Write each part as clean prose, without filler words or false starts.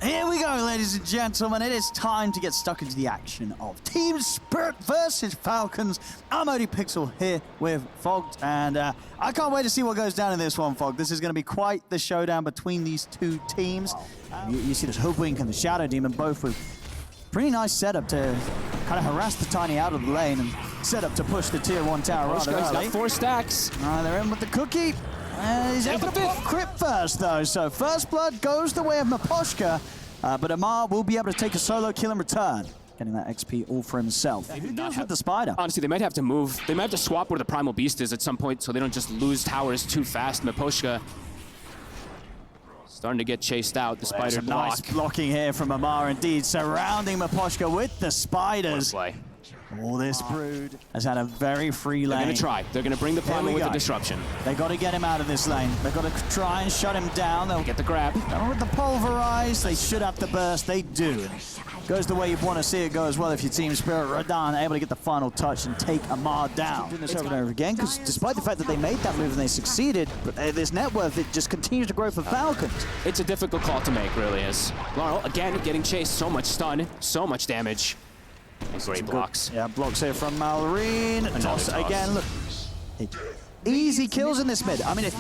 Here we go, ladies and gentlemen. It is time to get stuck into the action of Team Spirit versus Falcons. I'm ODPixel here with Fogged, and I can't wait to see what goes down in this one, Fogged. This is going to be quite the showdown between these two teams. You see this Hoodwink and the Shadow Demon both with pretty nice setup to kind of harass the Tiny out of the lane and set up to push the tier 1 tower rather early. Got 4 stacks. They're in with the cookie. He's able to pop Crypt first, though, so first blood goes the way of Miposhka, but Amar will be able to take a solo kill in return, getting that XP all for himself. Who deals with the spider? Honestly, they might have to move. They might have to swap where the Primal Beast is at some point so they don't just lose towers too fast. Miposhka starting to get chased out. The spider block. Nice blocking here from Amar, indeed, surrounding Miposhka with the spiders. All this brood has had a very free lane. They're going to try. They're going to bring the Primal with the disruption. They got to get him out of this lane. They've got to try and shut him down. They'll get the grab. With the pulverize, they should have the burst. They do. Goes the way you want to see it go as well if your Team Spirit Radan able to get the final touch and take Amar down. Doing this over and over again, because despite the fact that they made that move and they succeeded, but this net worth, it just continues to grow for Falcons. It's a difficult call to make, really is. Laurel, again, getting chased. So much stun, so much damage. Great blocks. Yeah, blocks here from Malrine. Toss again, look. Easy kills in this mid. I mean,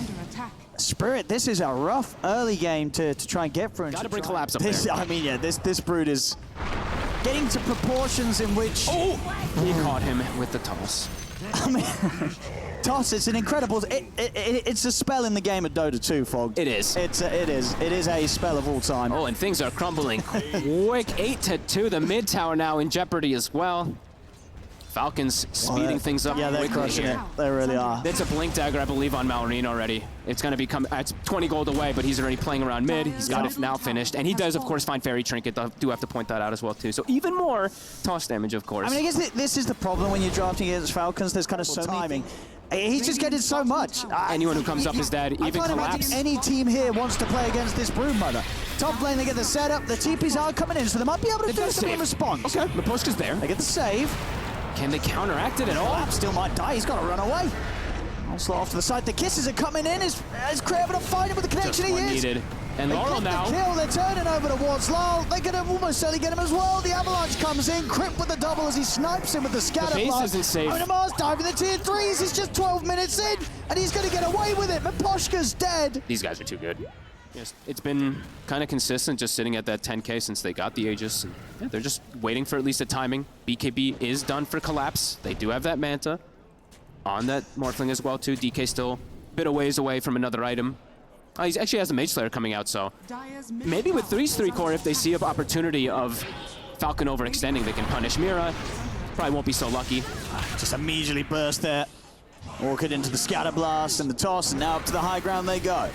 Spirit, this is a rough early game to try and get through. Gotta bring Collapse up this, there. I mean, yeah, this brood is getting to proportions in which... Oh! He caught him with the toss. I mean, toss, it's an incredible... It's a spell in the game of Dota 2, Fog. It is. It is a spell of all time. Oh, and things are crumbling quick. 8-2. The mid tower now in jeopardy as well. Falcons speeding things up. Yeah, they're crushing it. They really are. It's a blink dagger, I believe, on Malrine already. It's going to become... It's 20 gold away, but he's already playing around mid. He's got it now finished. And he does, of course, find Fairy Trinket. I do have to point that out as well, too. So even more toss damage, of course. I mean, I guess this is the problem when you're drafting against Falcons. There's kind of so timing. He's just getting so much. Anyone who comes up is dead, even I can't imagine any team here wants to play against this Broodmother. Top lane, they get the setup. The TPs are coming in, so they might be able to do something in response. Okay, Miposhka's there. They get the save. Can they counteract it at all? Collapse still might die. He's got to run away. Onslaught off to the side. The kisses are coming in. Is Kraven find him with the connection? He is. Needed. And Laurel now. The kill. They're turning over towards Laurel. They're going to almost certainly get him as well. The Avalanche comes in. Crypt with the double as he snipes him with the scatter blast. The base isn't safe. Amar's diving the tier 3s. He's just 12 minutes in, and he's going to get away with it. Miposhka's dead. These guys are too good. Yes, it's been kind of consistent, just sitting at that 10K since they got the Aegis. And yeah, they're just waiting for at least a timing. BKB is done for Collapse. They do have that Manta on that Morphling as well, too. DK still a bit of ways away from another item. He actually has a Mage Slayer coming out, so maybe with 3's 3-core, if they see an opportunity of Falcon overextending, they can punish Mira. Probably won't be so lucky. Just immediately burst there. Orchid into the Scatter Blast and the toss, and now up to the high ground they go.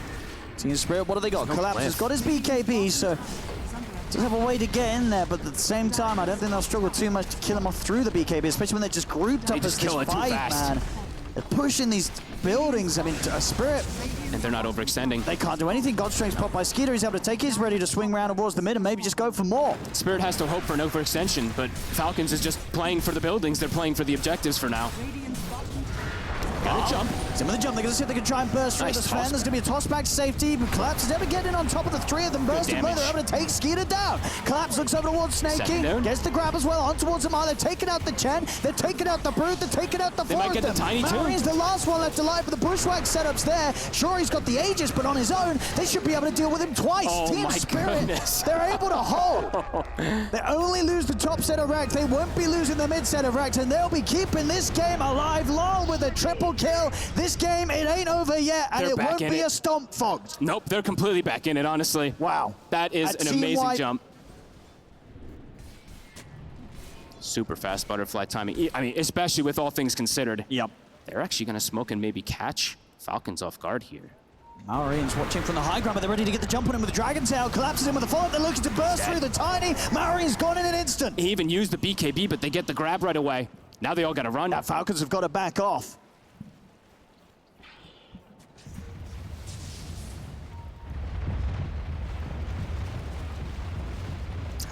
Team Spirit, what do they got? Collapse has got his BKB, so does have a way to get in there, but at the same time, I don't think they'll struggle too much to kill him off through the BKB, especially when they're just grouped up as this fight, man. They're pushing these buildings. I mean, Spirit. And they're not overextending. They can't do anything. Godstrength's popped by Skeeter. He's able to take his, ready to swing around towards the mid and maybe just go for more. Spirit has to hope for an overextension, but Falcons is just playing for the buildings. They're playing for the objectives for now. Got a jump. Some of the jump. They're going to see if they can try and burst through the fan. There's going to be a toss back to safety. But Collapse is never getting on top of the 3 of them. Bursting blow. They're able to take Skeeter down. Collapse looks over towards Snake King. Gets the grab as well. On towards Amar. They're taking out the Chen. They're taking out the Brood. They're taking out the 4 of them. They might get the Tiny too. Marine's the last one left alive with the Bushwhack setups there. Sure, he's got the Aegis, but on his own, they should be able to deal with him twice. Oh Team my Spirit, goodness. they're able to hold. They only lose the top set of racks. They won't be losing the mid set of racks, and they'll be keeping this game alive long with a triple kill. This game, it ain't over yet, and it won't be a stomp, Fogged. Nope, they're completely back in it, honestly. Wow. That is an amazing jump. Super fast butterfly timing. I mean, especially with all things considered. Yep. They're actually going to smoke and maybe catch Falcons off guard here. Marine's watching from the high ground, but they're ready to get the jump on him with the Dragon Tail. Collapses in with the follow-up. They're looking to burst through the Tiny. Marine's gone in an instant. He even used the BKB, but they get the grab right away. Now they all got to run. Now Falcons have got to back off.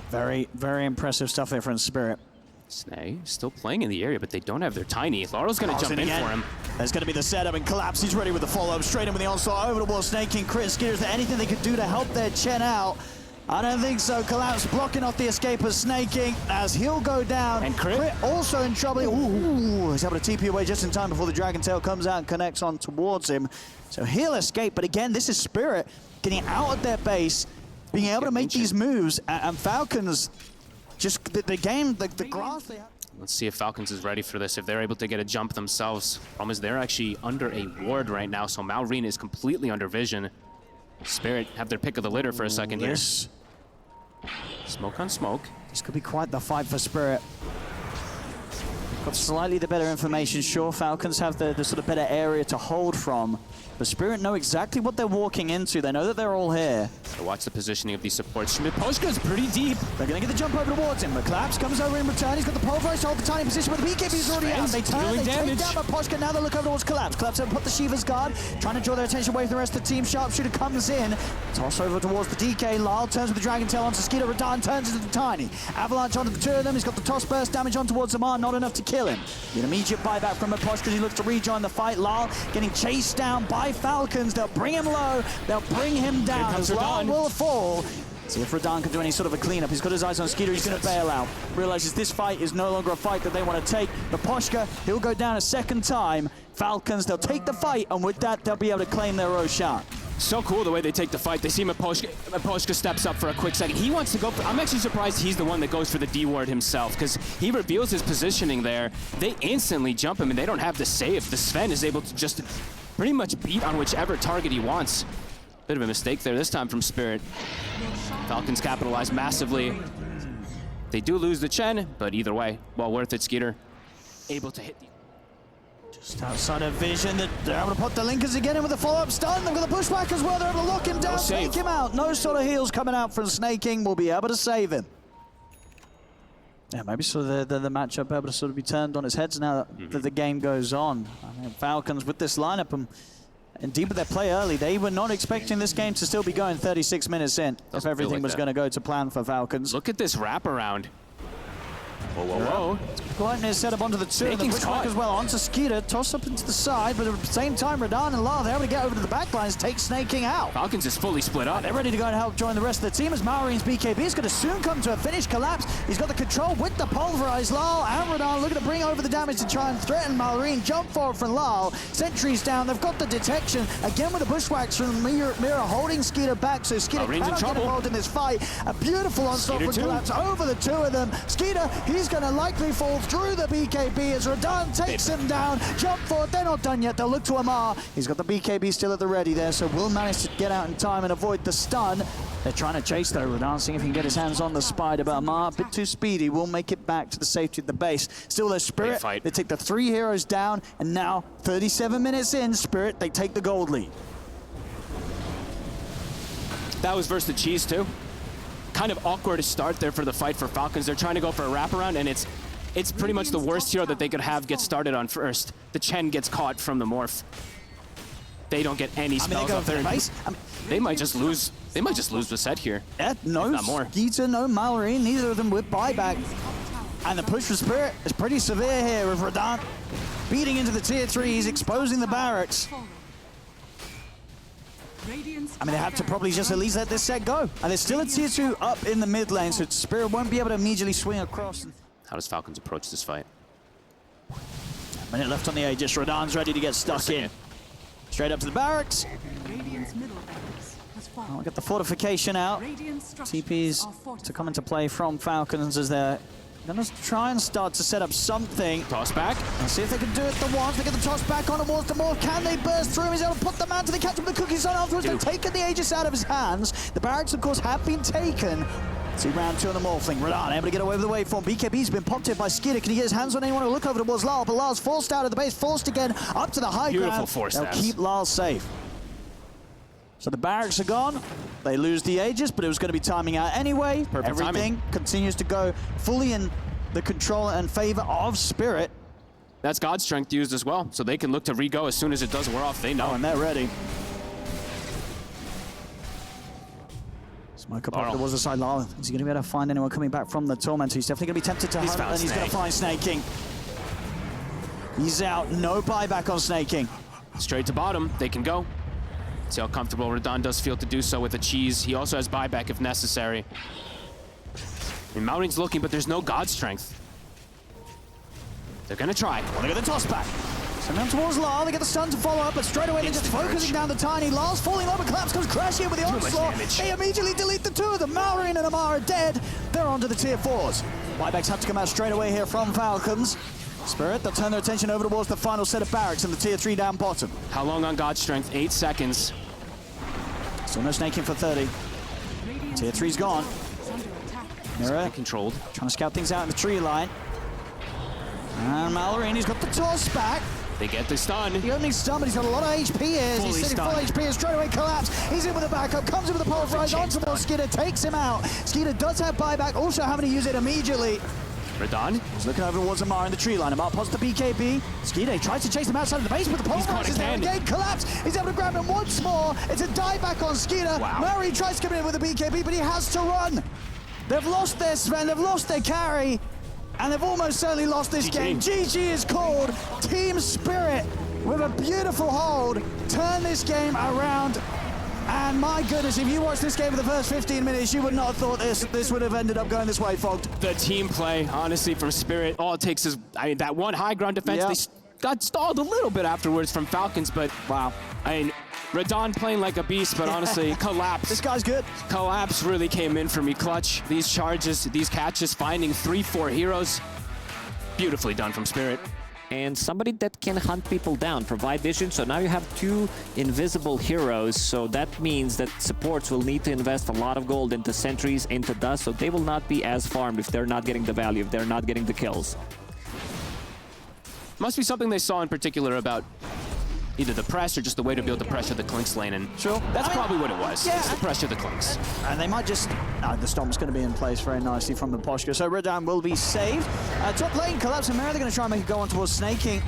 Very, very impressive stuff there from Spirit. Snay still playing in the area, but they don't have their Tiny. Laurel's going to jump in for him. There's going to be the setup and Collapse. He's ready with the follow-up. Straight in with the onslaught over towards Snake King. Chris Skeeter. Is there anything they could do to help their Chen out? I don't think so. Collapse blocking off the escape of Snaking as he'll go down. And Crit also in trouble. Ooh, he's able to TP away just in time before the Dragon Tail comes out and connects on towards him. So he'll escape, but again, this is Spirit getting out of their base, being able to make these moves, and Falcons, just the game, the grass they have. Let's see if Falcons is ready for this, if they're able to get a jump themselves. Problem is they're actually under a ward right now, so Malrine is completely under vision. Spirit have their pick of the litter for a second here. Smoke on smoke. This could be quite the fight for Spirit. Got slightly the better information. Sure, Falcons have the sort of better area to hold from, but Spirit know exactly what they're walking into. They know that they're all here. So watch the positioning of these supports. Poshka's pretty deep. They're going to get the jump over towards him, but Collapse comes over in return. He's got the pulverized to hold the tiny position, but the BKB is already out. They turn, they take down Poshka. Now they look over towards Collapse. Collapse have put the Shiva's guard, trying to draw their attention away from the rest of the team. Sharpshooter comes in. Toss over towards the DK. Lyle turns with the Dragon Tail onto Skeeter. Radan turns into the Tiny. Avalanche onto the two of them. He's got the toss burst damage on towards Zamar, not enough to kill him. An immediate buyback from Poshka as he looks to rejoin the fight. Lyle getting chased down by Falcons. They'll bring him low. They'll bring him down as Lyle will fall. See if Radan can do any sort of a cleanup. He's got his eyes on Skeeter. He's going to bail out. Realizes this fight is no longer a fight that they want to take. But Poshka, he'll go down a second time. Falcons, they'll take the fight, and with that, they'll be able to claim their Roshan. So cool the way they take the fight. They see Poshka steps up for a quick second. He wants to go for, I'm actually surprised he's the one that goes for the D ward himself, because he reveals his positioning there. They instantly jump him, and they don't have to save. The Sven is able to just pretty much beat on whichever target he wants. Bit of a mistake there this time from Spirit. Falcons capitalize massively. They do lose the Chen, but either way, well worth it. Skeeter able to hit the... Just outside of vision, they're able to put the Linkers again in with a follow-up stun. They've got the pushback as well. They're able to lock him down, take him out. No sort of heals coming out from Snaking. Will be able to save him. Yeah, maybe sort of the matchup able to sort of be turned on its heads now that the game goes on. I mean, Falcons with this lineup and deep with their play early, they were not expecting this game to still be going 36 minutes in if everything was going to go to plan for Falcons. Look at this wraparound. Whoa, whoa, whoa. Gluttony set up onto the two, and the pushback as well onto Skeeter, toss up into the side, but at the same time, Radan and Lyle, they're able to get over to the back lines, take Snaking out. Falcons is fully split up. They're ready to go and help join the rest of the team as Malrine's BKB is going to soon come to a finish. Collapse. He's got the control with the pulverized. Lyle and Radan looking to bring over the damage to try and threaten Malrine. Jump forward from Lyle. Sentries down. They've got the detection. Again with the bushwhacks from Mira holding Skeeter back, so Skeeter cannot get involved in this fight. A beautiful onslaught from Collapse over the two of them. Skeeter, he's going to likely fall through the BKB as Radan takes him down. Jump forward, they're not done yet. They'll look to Amar. He's got the BKB still at the ready there, so will manage to get out in time and avoid the stun. They're trying to chase though. Radan seeing if he can get his hands on the spider, but Amar, a bit too speedy, will make it back to the safety of the base. Still their Spirit, they take the 3 heroes down, and now 37 minutes in, Spirit, they take the gold lead. That was versus the Cheese too. Kind of awkward to start there for the fight for Falcons. They're trying to go for a wraparound, and it's pretty much the worst hero that they could have get started on first. The Chen gets caught from the morph. They don't get any spells off there. They might just lose. They might just lose the set here. Yeah, no Skeeter, no Malrine, neither of them with buyback. And the push for Spirit is pretty severe here with Radan beating into the tier 3s, exposing the barracks. I mean, they have to probably just at least let this set go. And there's still a tier 2 up in the mid lane, so Spirit won't be able to immediately swing across. How does Falcons approach this fight? A minute left on the Aegis. Radan's ready to get stuck in. Straight up to the barracks. Oh, we got the fortification out. TPs to come into play from Falcons as they're going to try and start to set up something. Toss back. And see if they can do it the once. They get the toss back on towards the morph. Can they burst through him? He's able to put the man to the catch up with the cookies on afterwards. They've taken the Aegis out of his hands. The barracks, of course, have been taken. See round 2 on the Morphling. Radan able to get away with the waveform. BKB's been popped hit by Skeeter. Can he get his hands on anyone to look over towards Lyle? But Lyle's forced out of the base, forced again up to the high ground. They'll keep Lyle safe. So the barracks are gone. They lose the Aegis, but it was going to be timing out anyway. Everything continues to go fully in the control and favor of Spirit. That's God's strength used as well, so they can look to re-go as soon as it does wear off. They know. And they're ready. Smoke up over towards the side. Lyle, is he going to be able to find anyone coming back from the Tormentor? He's definitely going to be tempted to hunt, and he's going to find Snaking. He's out. No buyback on Snaking. Straight to bottom. They can go. See how comfortable Radon does feel to do so with the cheese. He also has buyback if necessary. I mean, Mountaine's looking, but there's no God strength. They're gonna try. Well, they get the toss back. So now towards Lyle, they get the stun to follow up, but straight away they're just focusing down the Tiny. Lyle's falling over, Collapse comes crashing with the onslaught. They immediately delete the two of them. Mallory and Amar are dead. They're onto the tier 4s. Buybacks have to come out straight away here from Falcons. Spirit, they'll turn their attention over towards the final set of barracks in the tier 3 down bottom. How long on God strength? 8 seconds. Still no snaking for 30. Tier 3's gone. Mirror controlled. Trying to scout things out in the tree line. And Mallory, he's got the toss back. They get the stun. The opening stun, but he's got a lot of HP here. He's sitting full HP and straight away Collapse. He's in with a backup, comes in with a pulverize onto the Skeeter, takes him out. Skeeter does have buyback, also having to use it immediately. Radon. He's looking over towards Amar in the tree line. Amar pots the BKB. Skeeter tries to chase him outside of the base, but the pulverize is there again. Collapse. He's able to grab him once more. It's a dieback on Skeeter. Wow. Murray tries to come in with a BKB, but he has to run. They've lost their Sven, they've lost their carry, and they've almost certainly lost this game. GG is called. Team Spirit, with a beautiful hold, turn this game around. And my goodness, if you watched this game for the first 15 minutes, you would not have thought this would have ended up going this way, Fogged. The team play, honestly, from Spirit, all it takes is, I mean, that one high ground defense, they got stalled a little bit afterwards from Falcons, but wow. I mean, Radon playing like a beast, but honestly, Collapse. This guy's good. Collapse really came in for me clutch. These charges, these catches, finding 3-4 heroes. Beautifully done from Spirit. And somebody that can hunt people down, provide vision. So now you have 2 invisible heroes. So that means that supports will need to invest a lot of gold into sentries, into dust. So they will not be as farmed if they're not getting the value, if they're not getting the kills. Must be something they saw in particular about either the press or just the way to be able to pressure the Clinks lane, and sure. That's probably what it was. Yeah, it's the pressure the Clinks. And they might just... the Stomp's going to be in place very nicely from the Poshka, so Radon will be saved. Top lane, Collapse and Mirror, they're going to try and make it go on towards snaking.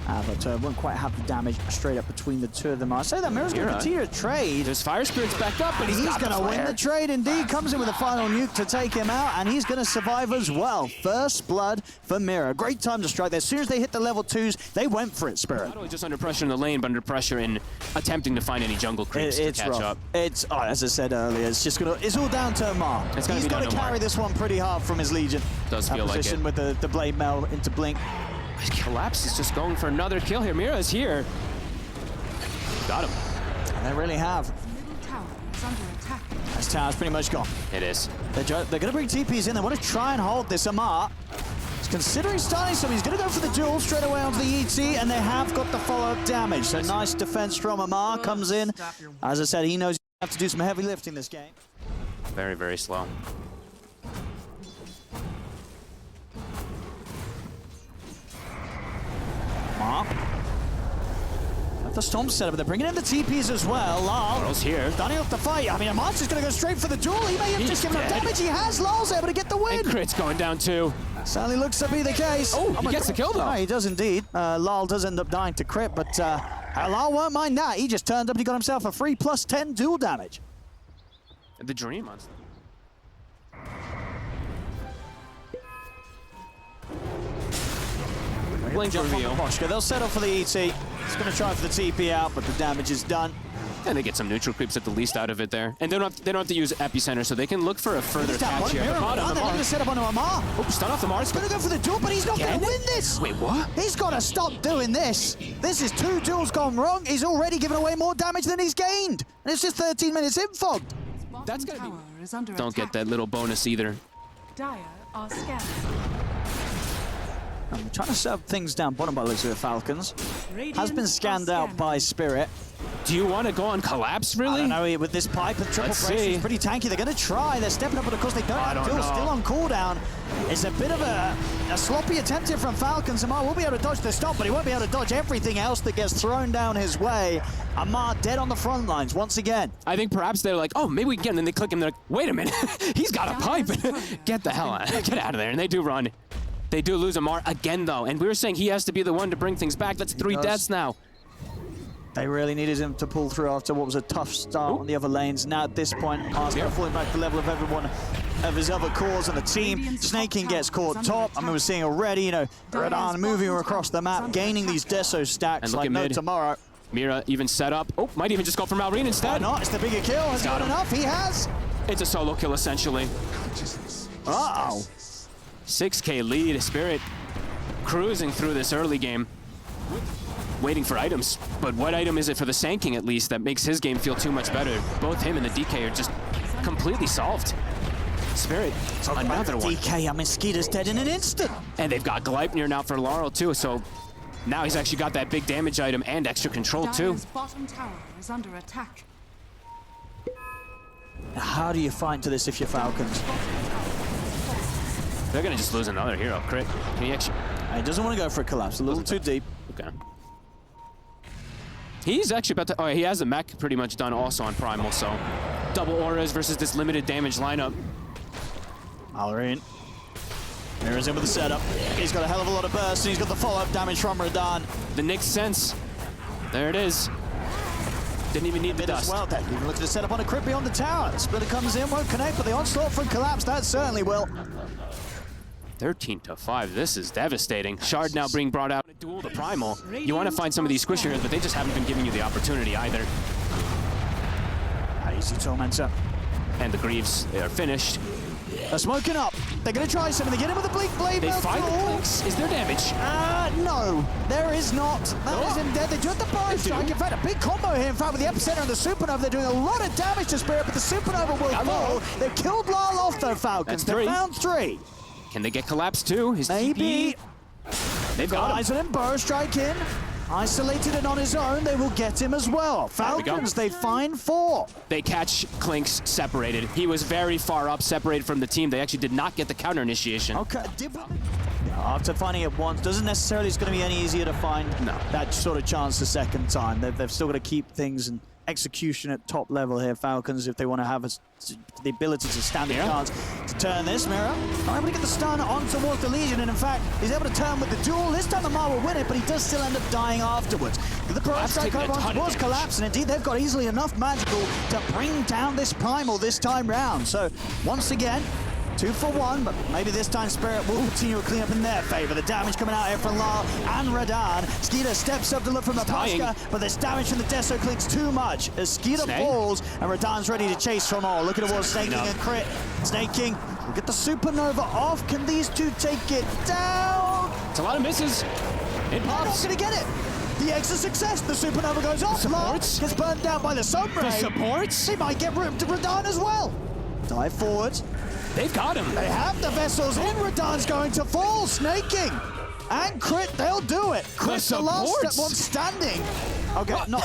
But won't quite have the damage straight up between the two of them. I say that Mirror's going to continue to trade. There's Fire Spirit's back up, but he's going to win the trade indeed. Comes in with a final nuke to take him out, and he's going to survive as well. First blood for Mirror. Great time to strike there. As soon as they hit the level 2s, they went for it, Spirit. Not only just under pressure in the lane, but under pressure in attempting to find any jungle creeps to catch up. It's, as I said earlier, it's all down to Amar. He's got to carry this one pretty hard from his Legion. Does feel like it. Position with the Blade Mail into Blink. Collapse is just going for another kill here. Mira's here. Got him. And they really have. Tower is under attack. This tower's pretty much gone. It is. They're going to bring TPs in. They want to try and hold this. Amar is considering starting some. He's going to go for the duel straight away onto the ET, and they have got the follow-up damage. So nice defense from Amar comes in. As I said, he knows you have to do some heavy lifting this game. Very, very slow. The Storm setup, they're bringing in the TPs as well. Lal Larl's here. starting off the fight. I mean, Amar's just going to go straight for the duel. He may have just given up damage. He has. Lal's able to get the win. And Crit's going down too. Certainly looks to be the case. Oh, he gets the kill though. Oh, he does indeed. Lal does end up dying to Crit, but Lal won't mind that. He just turned up and he got himself a free +10 duel damage. The Dream Monster. Blink reveal. They'll settle for the ET. He's going to try for the TP out, but the damage is done. And they get some neutral creeps at the least out of it there. And they don't have to use Epicenter, so they can look for a further catch here. They're going to set up onto Amar. Oh, stun off the Mars. He's going to go for the duel, but he's not going to win this. Wait, what? He's got to stop doing this. This is 2 duels gone wrong. He's already given away more damage than he's gained. And it's just 13 minutes in, Fogged. That's going to be... Is under Don't attack. get that little bonus either. Dire are scanned. I'm trying to set up things down bottom by the looks of the Falcons. Has been scanned out by Spirit. Do you want to go on Collapse, really? I don't know, with this pipe and triple pressure, it's pretty tanky. They're going to try. They're stepping up, but of course they don't have duels. Still on cooldown. It's a bit of a sloppy attempt here from Falcons. Amar will be able to dodge the stop, but he won't be able to dodge everything else that gets thrown down his way. Amar dead on the front lines once again. I think perhaps they're like, oh, maybe we can get him. And then they click him. They're like, wait a minute. He's got a pipe. Get the hell out. Get out of there. And they do run. They do lose Amar again, though. And we were saying he has to be the one to bring things back. That's 3 deaths now. They really needed him to pull through after what was a tough start on the other lanes. Now at this point, Amar's going to fall back to the level of everyone of his other cores on the team. Snaking gets caught top. I mean, we're seeing already, Radon moving across the map, gaining these Deso stacks like no tomorrow. Mira even set up. Oh, might even just go for Malrine Why instead. not? It's the bigger kill. Has he got enough? He has. It's a solo kill, essentially. Uh-oh. 6K lead. Spirit cruising through this early game. Waiting for items. But what item is it for the Sanking, at least, that makes his game feel too much better? Both him and the DK are just completely solved. Spirit, another one. DK, I mean, Skeeter's dead in an instant. And they've got Gleipnir now for Laurel, too, so now he's actually got that big damage item and extra control, too. Dire's bottom tower is under attack. How do you fight into this if you're Falcons? They're gonna just lose another hero. Crit. Can he actually? He doesn't want to go for a collapse. A little too deep. Okay. He's actually about to. Oh, he has the mech pretty much done also on Primal, so double auras versus this limited damage lineup. Malrine. Mira's in with the setup. He's got a hell of a lot of burst, and he's got the follow-up damage from Radahn. The Nick sense. There it is. Didn't even need the dust. As well, then. Even looking to set up on a crit beyond the tower. Splitter comes in, won't connect, but the onslaught from collapse, that certainly will. 13-5. This is devastating. Shard now being brought out to duel the Primal. You want to find some of these squishy heroes, but they just haven't been giving you the opportunity either. Easy Tormentor. And the Greaves, they are finished. They're smoking up. They're going to try something. They get him with the Blink Blade. They find the Blinks. Is there damage? No, there is not. That is him dead. They do have the Burrow Strike. In fact, a big combo here. In fact, with the Epicenter and the Supernova, they're doing a lot of damage to Spirit, but the Supernova will fall. They've killed Lyle off, though, Falcons. That's 3. They found 3. Can they get collapsed too? His Maybe. TP. They've got him. Eyes on him. Burrow Strike in. Isolated and on his own, they will get him as well. Falcons, they find 4. They catch Clinks separated. He was very far up, separated from the team. They actually did not get the counter initiation. Okay. After finding it once, doesn't necessarily it's going to be any easier to find that sort of chance the second time. They've still got to keep things in execution at top level here, Falcons, if they want to have the ability to stand a chance to turn this. Mira not able to get the stun on towards the Legion, and in fact, he's able to turn with the duel. This time the Mar will win it, but he does still end up dying afterwards. The Pro Strike over on towards collapse, and indeed they've got easily enough magical to bring down this Primal this time round. So once again, 2 for 1, but maybe this time Spirit will continue to clean up in their favor. The damage coming out here from Lyle and Radahn. Skeeter steps up to look from the Pasca, but there's damage from the Deso Clinks too much. As Skeeter falls, and Radahn's ready to chase from all. Look at the wall, Snake King and crit. Snake King will get the Supernova off. Can these two take it down? It's a lot of misses. It They're not pops. going to get it. The extra success. The Supernova goes off. Lyle gets burned down by the Sunray. The supports? He might get ripped to Radahn as well. Dive forward. They've got him. They have the vessels in. Radahn's going to fall. Snake King and crit, they'll do it. Crit's the last one standing. Okay, not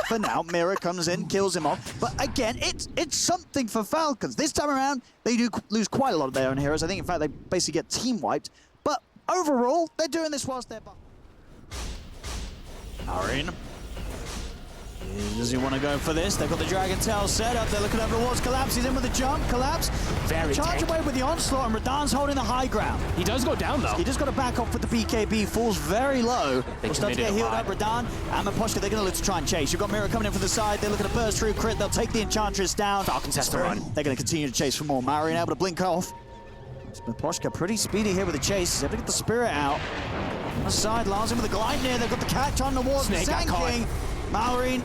for now. Mira comes in, kills him off. But again, it's something for Falcons. This time around, they do lose quite a lot of their own heroes. I think, in fact, they basically get team wiped. But overall, they're doing this whilst they're... Arin. Does he want to go for this? They've got the Dragon Tail set up. They're looking over towards collapse. He's in with the jump. Collapse. Charge away with the onslaught, and Radahn's holding the high ground. He does go down, though. He just got to back off with the BKB. Falls very low. They'll start to get healed up. Radahn and Maposhka, they're going to look to try and chase. You've got Mira coming in from the side. They're looking to burst through crit. They'll take the Enchantress down. Falcons has to run. They're going to continue to chase for more. Marion able to blink off. Maposhka pretty speedy here with the chase. He's able to get the Spirit out. On the side, Lars in with the Gleipnir. They've got the catch on the wall. Snake got caught. Malrine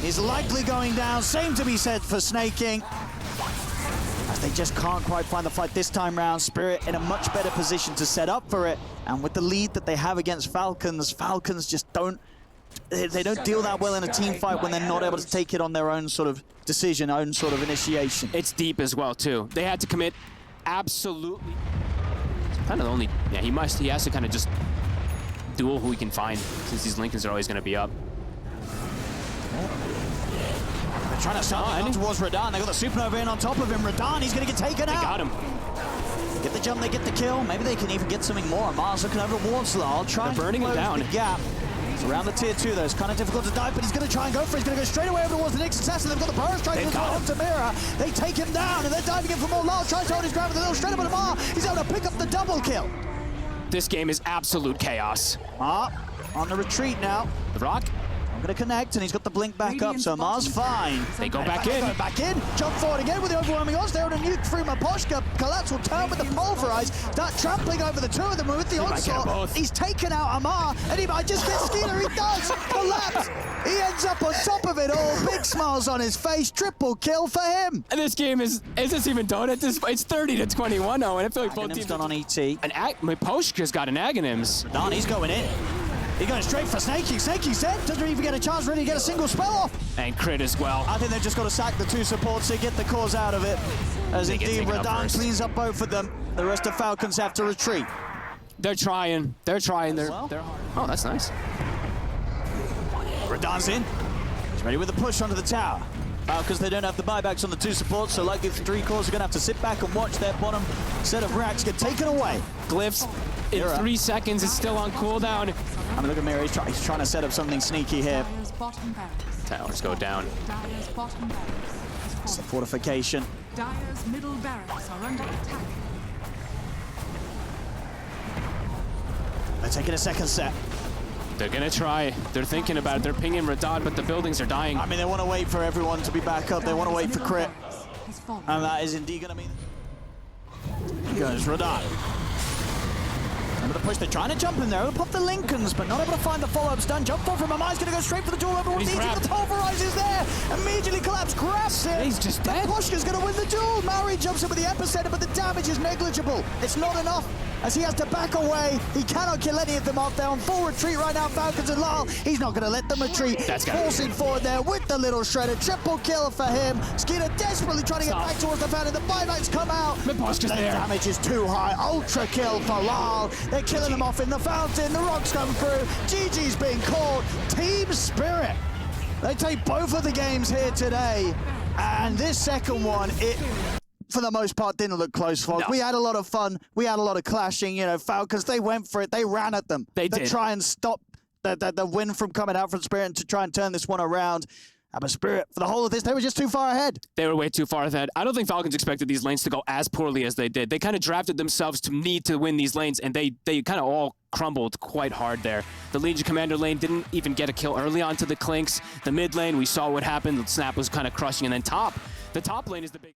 is likely going down. Same to be said for Snake King. As they just can't quite find the fight this time round. Spirit in a much better position to set up for it. And with the lead that they have against Falcons, Falcons just don't... They don't deal that well in a team fight when they're not able to take it on their own sort of decision, own sort of initiation. It's deep as well, too. They had to commit absolutely... Kind of the only... Yeah, he has to kind of just duel who he can find, since these Lincolns are always going to be up. They're trying to start towards Radahn. They got the Supernova in on top of him. Radahn, he's going to get taken out. They got him. Get the jump, they get the kill. Maybe they can even get something more. Mars looking over towards Lyle. They're burning him down. The gap. It's around the tier 2 though. It's kind of difficult to dive, but he's going to try and go for it. He's going to go straight away over towards the next success, and they've got the Burrow Strike to Mira. They take him down, and they're diving in for more. Lyle tries to hold his ground with a little straight up on Mar. He's able to pick up the double kill. This game is absolute chaos. Mar on the retreat now. The Rock. Gonna connect, and he's got the blink back up, so Mars fine. They go back in. Go back in, jump forward again with the overwhelming odds there, and a nuke through Maposhka. Collapse will turn with the pulverize. That trampling over the two of them with the onslaught. He's taken out Amar, and he might just get Skeeter. He does. Collapse. He ends up on top of it all. Big smiles on his face. Triple kill for him. And this game is this even Dota at this point? It's 30-21 now, and I feel like both teams done on ET. Maposhka's got an Aghanims. Don, he's going in. He's going straight for Snakey. Snakey said doesn't even get a chance really to get a single spell off. And crit as well. I think they've just got to sack the two supports to get the cause out of it. As indeed Radan cleans up both of them. The rest of Falcons have to retreat. They're trying. They're trying. They're hard. Oh, that's nice. Radan's in. He's ready with a push onto the tower. Falcons, they don't have the buybacks on the two supports, so like the three cores are going to have to sit back and watch their bottom set of racks get taken away. Glyphs in 3 seconds is still on cooldown. I mean, look at Mira, he's trying to set up something sneaky here. Dire's bottom barracks. Towers go down. Dire's bottom barracks It's has the fallen. fortification. Dire's middle barracks are under attack. They're taking a second set. They're gonna try. They're thinking about it. They're pinging Radad, but the buildings are dying. I mean, they want to wait for everyone to be back up. They want to wait for crit. Has fallen. And that is indeed going to mean... Here goes Radan. Remember the push, they're trying to jump in there. They'll pop the Lincolns, but not able to find the follow-up stun. Jump forward from Amai's going to go straight for the duel. Everyone's easy. The pulverize is there. Immediately Collapse grabs it. He's just dead. Pushka's going to win the duel. Maori jumps in with the epicenter, but the damage is negligible. It's not enough as he has to back away. He cannot kill any of them off. They're on full retreat right now, Falcons and Lyle. He's not going to let them retreat. That's gotta forcing forward there with the little shredder. Triple kill for him. Skeeter desperately trying to get back towards the fountain. The buybacks come out. Maposhka's The there. damage is too high. Ultra kill for Lyle. They're killing them off in the fountain. The rocks come through. GG's being caught. Team Spirit. They take both of the games here today. And this second one, it... for the most part, didn't look close, folks. No. We had a lot of fun. We had a lot of clashing. You know, Falcons, they went for it. They ran at them. They did. Try and stop the win from coming out from Spirit and to try and turn this one around. But Spirit, for the whole of this, they were just too far ahead. They were way too far ahead. I don't think Falcons expected these lanes to go as poorly as they did. They kind of drafted themselves to need to win these lanes, and they kind of all crumbled quite hard there. The Legion Commander lane didn't even get a kill early onto the Clinks. The mid lane, we saw what happened. The Snap was kind of crushing, and then the top lane is the big...